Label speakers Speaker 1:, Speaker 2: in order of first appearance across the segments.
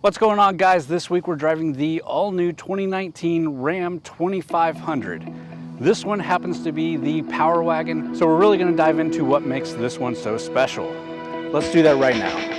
Speaker 1: What's going on, guys? This week we're driving the all-new 2019 Ram 2500. This one happens to be the Power Wagon, so we're really going to dive into what makes this one so special. Let's do that right now.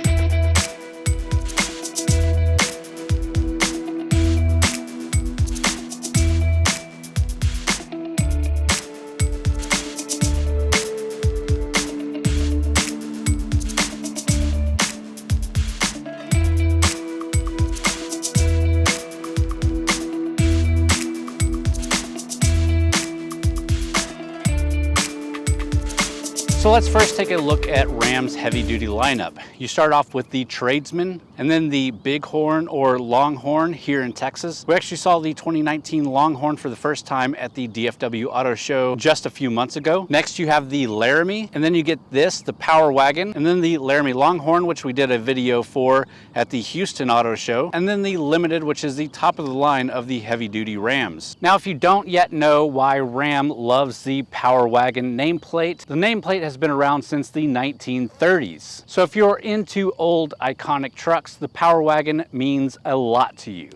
Speaker 1: So let's first take a look at Ram's heavy-duty lineup. You start off with the Tradesman, and then the Bighorn or Longhorn here in Texas. We actually saw the 2019 Longhorn for the first time at the DFW Auto Show just a few months ago. Next you have the Laramie, and then you get this, the Power Wagon, and then the Laramie Longhorn, which we did a video for at the Houston Auto Show, and then the Limited, which is the top of the line of the heavy-duty Rams. Now, if you don't yet know why Ram loves the Power Wagon nameplate, the nameplate has been around since the 1930s. So if you're into old iconic trucks, the Power Wagon means a lot to you.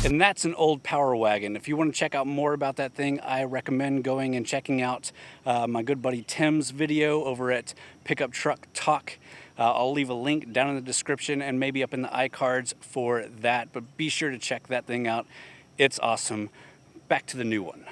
Speaker 1: And that's an old Power Wagon. If you want to check out more about that thing, I recommend going and checking out my good buddy Tim's video over at Pickup Truck Talk. I'll leave a link down in the description and maybe up in the iCards for that, but be sure to check that thing out. It's awesome. Back to the new one.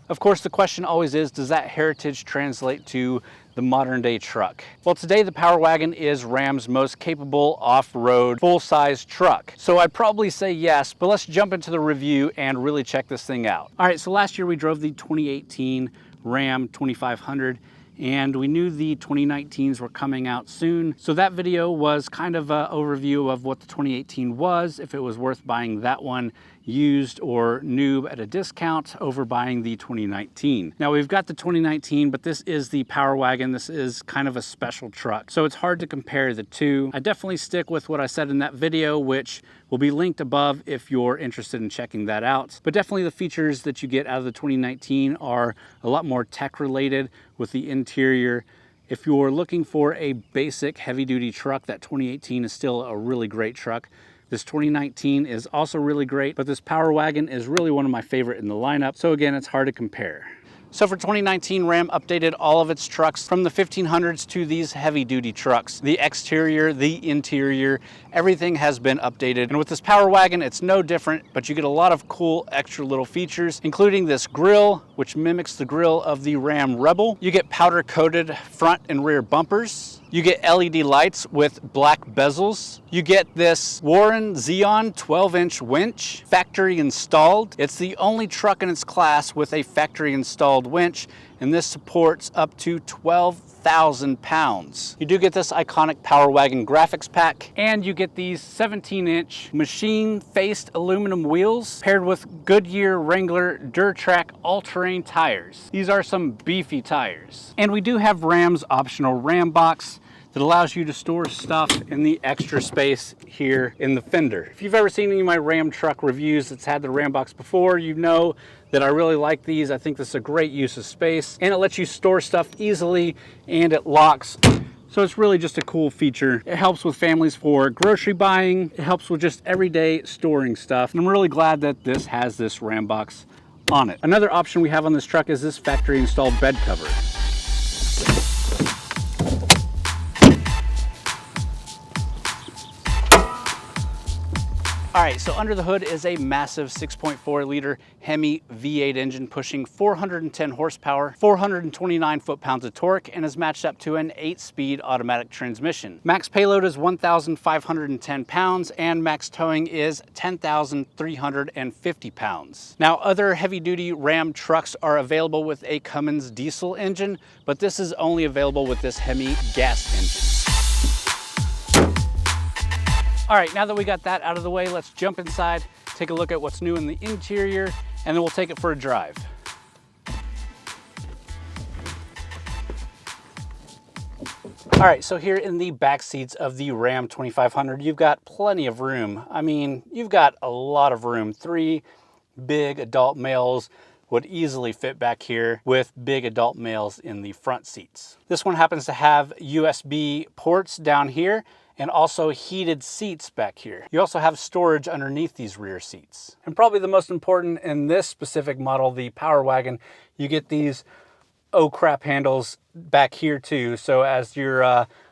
Speaker 1: Of course, the question always is, does that heritage translate to the modern day truck? Well, today the Power Wagon is Ram's most capable off-road full-size truck. So I'd probably say yes, but let's jump into the review and really check this thing out. All right, so last year we drove the 2018 Ram 2500 and we knew the 2019s were coming out soon. So that video was kind of an overview of what the 2018 was, if it was worth buying that one used or new at a discount over buying the 2019. Now we've got the 2019, but this is the Power Wagon. This is kind of a special truck, so it's hard to compare the two. I definitely stick with what I said in that video, which will be linked above if you're interested in checking that out. But definitely the features that you get out of the 2019 are a lot more tech related with the interior. If you're looking for a basic heavy duty truck, that 2018 is still a really great truck. This 2019 is also really great, but this Power Wagon is really one of my favorite in the lineup. So again, it's hard to compare. So for 2019, Ram updated all of its trucks from the 1500s to these heavy duty trucks. The exterior, the interior, everything has been updated. And with this Power Wagon, it's no different, but you get a lot of cool extra little features, including this grille, which mimics the grille of the Ram Rebel. You get powder coated front and rear bumpers. You get LED lights with black bezels. You get this Warn Zeon 12-inch winch, factory installed. It's the only truck in its class with a factory installed winch, and this supports up to 12,000 pounds. You do get this iconic Power Wagon graphics pack, and you get these 17-inch machine-faced aluminum wheels paired with Goodyear Wrangler Durtrack all-terrain tires. These are some beefy tires. And we do have Ram's optional Ram box that allows you to store stuff in the extra space here in the fender. If you've ever seen any of my Ram truck reviews that's had the Ram box before, you know that I really like these. I think this is a great use of space, and it lets you store stuff easily, and it locks. So it's really just a cool feature. It helps with families for grocery buying. It helps with just everyday storing stuff. And I'm really glad that this has this Ram box on it. Another option we have on this truck is this factory installed bed cover. All right, so under the hood is a massive 6.4 liter HEMI V8 engine pushing 410 horsepower, 429 foot-pounds of torque, and is matched up to an 8-speed automatic transmission. Max payload is 1,510 pounds, and max towing is 10,350 pounds. Now, other heavy-duty Ram trucks are available with a Cummins diesel engine, but this is only available with this HEMI gas engine. All right, now that we got that out of the way, let's jump inside, take a look at what's new in the interior, and then we'll take it for a drive. All right, so here in the back seats of the Ram 2500, you've got plenty of room. I mean, you've got a lot of room. 3 big adult males would easily fit back here with big adult males in the front seats. This one happens to have USB ports down here and also heated seats back here. You also have storage underneath these rear seats. And probably the most important in this specific model, the Power Wagon, you get these oh crap handles back here too. So as you're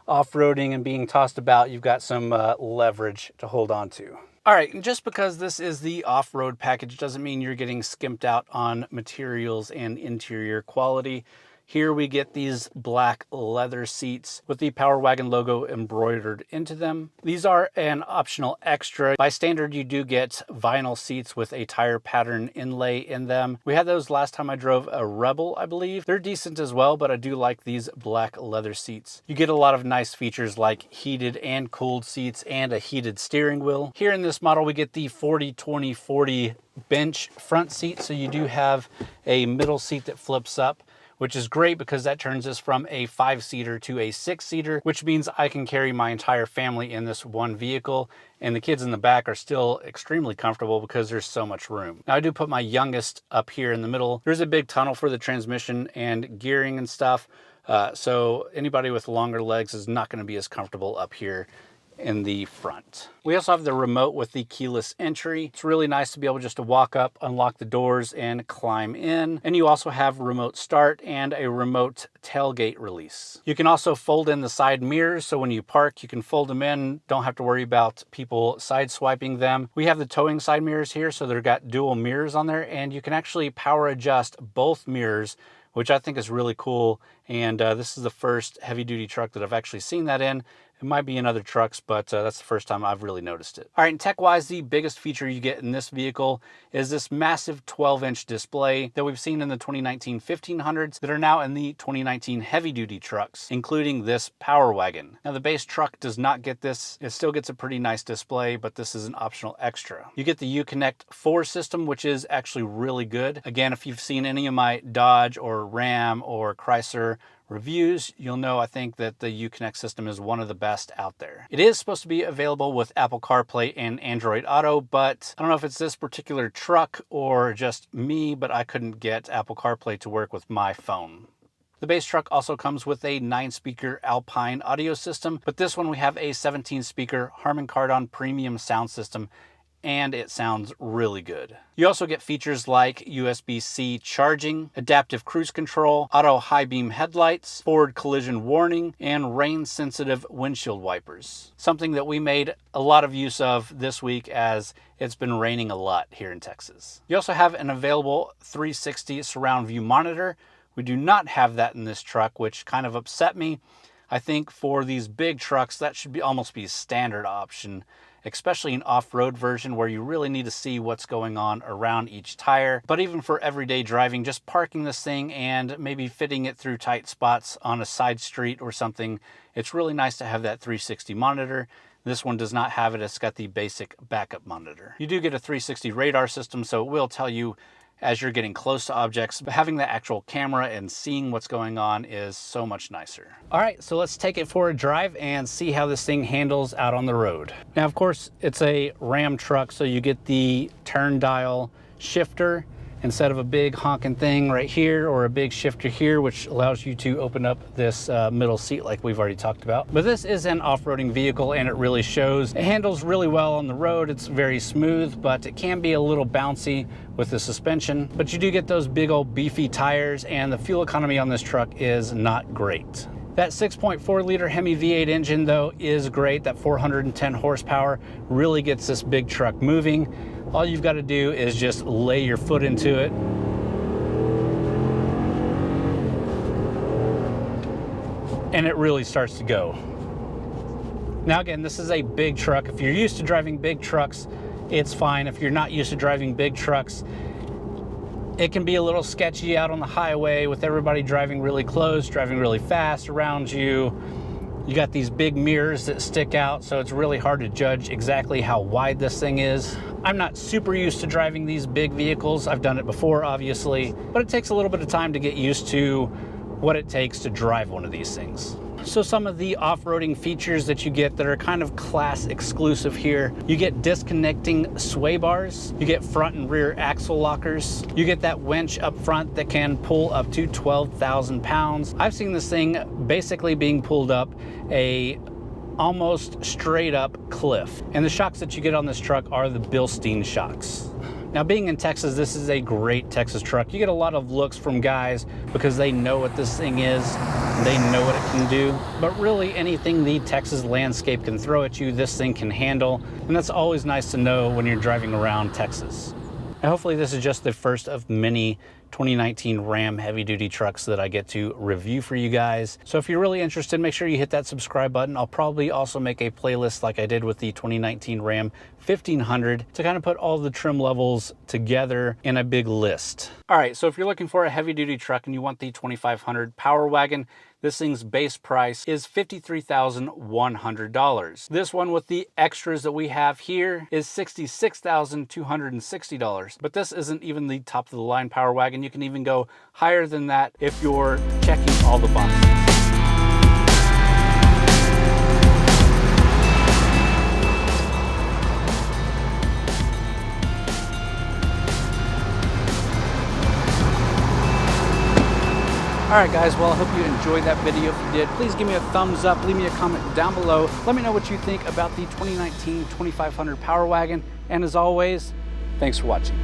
Speaker 1: off-roading and being tossed about, you've got some leverage to hold on to. All right, and just because this is the off-road package doesn't mean you're getting skimped out on materials and interior quality. Here we get these black leather seats with the Power Wagon logo embroidered into them. These are an optional extra. By standard, you do get vinyl seats with a tire pattern inlay in them. We had those last time I drove a Rebel, I believe. They're decent as well, but I do like these black leather seats. You get a lot of nice features like heated and cooled seats and a heated steering wheel. Here in this model, we get the 40-20-40 bench front seat. So you do have a middle seat that flips up, which is great because that turns us from a 5-seater to a 6-seater, which means I can carry my entire family in this one vehicle, and the kids in the back are still extremely comfortable because there's so much room. Now I do put my youngest up here in the middle. There's a big tunnel for the transmission and gearing and stuff, so anybody with longer legs is not going to be as comfortable up here in the front. We also have the remote with the keyless entry. It's really nice to be able just to walk up, unlock the doors, and climb in. And you also have remote start and a remote tailgate release. You can also fold in the side mirrors, so when you park, you can fold them in. Don't have to worry about people side swiping them. We have the towing side mirrors here, so they've got dual mirrors on there, and you can actually power adjust both mirrors, which I think is really cool. And this is the first heavy-duty truck that I've actually seen that in. It might be in other trucks, but that's the first time I've really noticed it. All right, and tech-wise, the biggest feature you get in this vehicle is this massive 12-inch display that we've seen in the 2019 1500s that are now in the 2019 heavy-duty trucks, including this Power Wagon. Now, the base truck does not get this. It still gets a pretty nice display, but this is an optional extra. You get the Uconnect 4 system, which is actually really good. Again, if you've seen any of my Dodge or Ram or Chrysler reviews, you'll know I think that the Uconnect system is one of the best out there. It is supposed to be available with Apple CarPlay and Android Auto, but I don't know if it's this particular truck or just me, but I couldn't get Apple CarPlay to work with my phone. The base truck also comes with a 9-speaker Alpine audio system, but this one we have a 17-speaker Harman Kardon premium sound system, and it sounds really good. You also get features like USB-C charging, adaptive cruise control, auto high beam headlights, forward collision warning, and rain-sensitive windshield wipers. Something that we made a lot of use of this week as it's been raining a lot here in Texas. You also have an available 360 surround view monitor. We do not have that in this truck, which kind of upset me. I think for these big trucks, that should almost be a standard option, especially an off-road version where you really need to see what's going on around each tire. But even for everyday driving, just parking this thing and maybe fitting it through tight spots on a side street or something, it's really nice to have that 360 monitor. This one does not have it. It's got the basic backup monitor. You do get a 360 radar system, so it will tell you as you're getting close to objects, but having the actual camera and seeing what's going on is so much nicer. All right, so let's take it for a drive and see how this thing handles out on the road. Now, of course, it's a Ram truck, so you get the turn dial shifter instead of a big honking thing right here or a big shifter here, which allows you to open up this middle seat like we've already talked about. But this is an off-roading vehicle and it really shows. It handles really well on the road. It's very smooth, but it can be a little bouncy with the suspension. But you do get those big old beefy tires, and the fuel economy on this truck is not great. That 6.4 liter HEMI V8 engine though is great. That 410 horsepower really gets this big truck moving. All you've got to do is just lay your foot into it. And it really starts to go. Now again, this is a big truck. If you're used to driving big trucks, it's fine. If you're not used to driving big trucks, it can be a little sketchy out on the highway with everybody driving really close, driving really fast around you. You got these big mirrors that stick out, so it's really hard to judge exactly how wide this thing is. I'm not super used to driving these big vehicles. I've done it before, obviously, but it takes a little bit of time to get used to what it takes to drive one of these things. So some of the off-roading features that you get that are kind of class exclusive here, you get disconnecting sway bars, you get front and rear axle lockers, you get that winch up front that can pull up to 12,000 pounds. I've seen this thing basically being pulled up a almost straight up cliff. And the shocks that you get on this truck are the Bilstein shocks. Now, being in Texas, this is a great Texas truck. You get a lot of looks from guys because they know what this thing is, they know what it can do, but really anything the Texas landscape can throw at you, this thing can handle, and that's always nice to know when you're driving around Texas. And hopefully this is just the first of many 2019 Ram heavy-duty trucks that I get to review for you guys. So if you're really interested, make sure you hit that subscribe button. I'll probably also make a playlist like I did with the 2019 Ram 1500 to kind of put all the trim levels together in a big list. All right, so if you're looking for a heavy-duty truck and you want the 2500 Power Wagon, this thing's base price is $53,100. This one with the extras that we have here is $66,260. But this isn't even the top of the line Power Wagon. You can even go higher than that if you're checking all the boxes. All right, guys, well, I hope you enjoyed that video. If you did, please give me a thumbs up, leave me a comment down below. Let me know what you think about the 2019 2500 Power Wagon. And as always, thanks for watching.